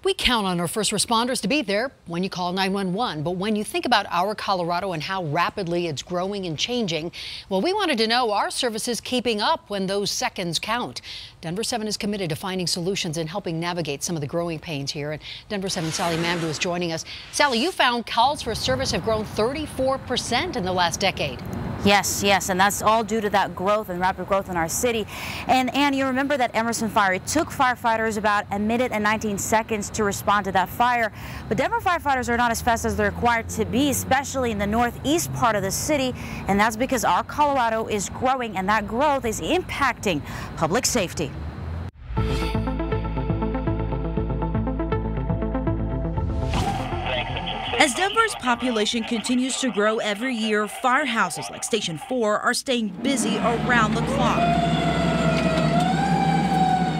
We count on our first responders to be there when you call 911. But when you think about our Colorado and how rapidly it's growing and changing, well, we wanted to know, are services keeping up when those seconds count? Denver 7 is committed to finding solutions and helping navigate some of the growing pains here. And Denver 7 Sally Mamdouh is joining us. Sally, you found calls for service have grown 34% in the last decade. Yes, and that's all due to that growth and rapid growth in our city. And Ann, you remember that Emerson fire, it took firefighters about a minute and 19 seconds to respond to that fire. But Denver firefighters are not as fast as they're required to be, especially in the northeast part of the city. And that's because our Colorado is growing, and that growth is impacting public safety. As Denver's population continues to grow every year, firehouses like Station 4 are staying busy around the clock.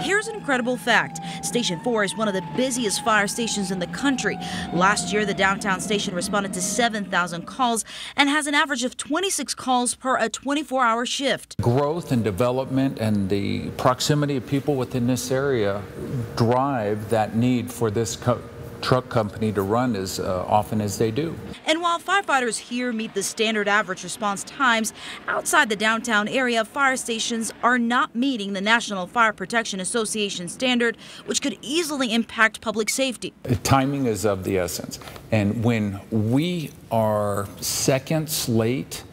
Here's an incredible fact. Station 4 is one of the busiest fire stations in the country. Last year, the downtown station responded to 7,000 calls and has an average of 26 calls per a 24-hour shift. Growth and development and the proximity of people within this area drive that need for this truck company to run as often as they do. And while firefighters here meet the standard average response times, outside the downtown area, fire stations are not meeting the National Fire Protection Association standard, which could easily impact public safety. Timing is of the essence. And when we are seconds late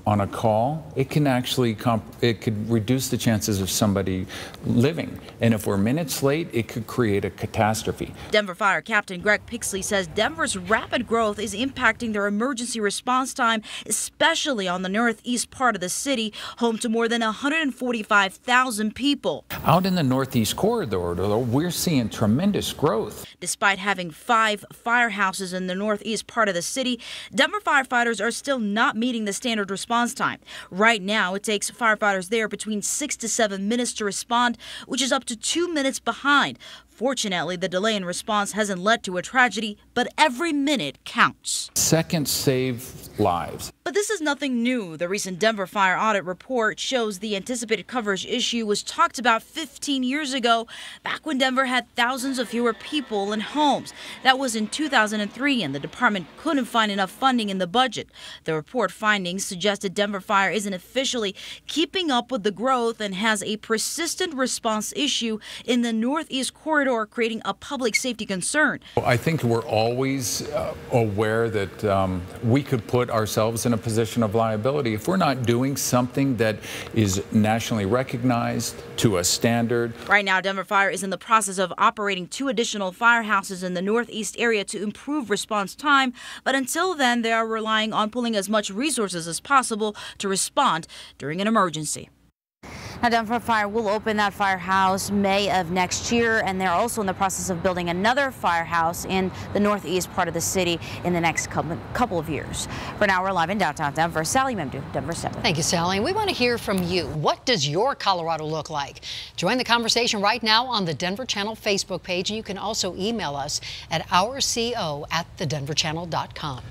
on a call, it can actually it could reduce the chances of somebody living. And if we're minutes late, it could create a catastrophe. Denver Fire Captain Greg Pixley says Denver's rapid growth is impacting their emergency response time, especially on the northeast part of the city, home to more than 145,000 people. Out in the northeast corridor, though, we're seeing tremendous growth. Despite having 5 firehouses in the northeast part of the city, Denver firefighters are still not meeting the standard response time. Right now, it takes firefighters there between 6 to 7 minutes to respond, which is up to 2 minutes behind. Fortunately, the delay in response hasn't led to a tragedy, but every minute counts. Seconds save lives. But this is nothing new. The recent Denver Fire Audit Report shows the anticipated coverage issue was talked about 15 years ago, back when Denver had thousands of fewer people and homes. That was in 2003, and the department couldn't find enough funding in the budget. The report findings suggested Denver Fire isn't officially keeping up with the growth and has a persistent response issue in the northeast corridor, creating a public safety concern. I think we're always aware that we could put ourselves in a position of liability if we're not doing something that is nationally recognized to a standard. Right now, Denver Fire is in the process of operating 2 additional firehouses in the northeast area to improve response time. But until then, they are relying on pulling as much resources as possible to respond during an emergency. Now, Denver Fire will open that firehouse May of next year, and they're also in the process of building another firehouse in the northeast part of the city in the next couple of years. For now, we're live in downtown Denver. Sally Mamdouh, Denver 7. Thank you, Sally. We want to hear from you. What does your Colorado look like? Join the conversation right now on the Denver Channel Facebook page, and you can also email us at ourco@thedenverchannel.com.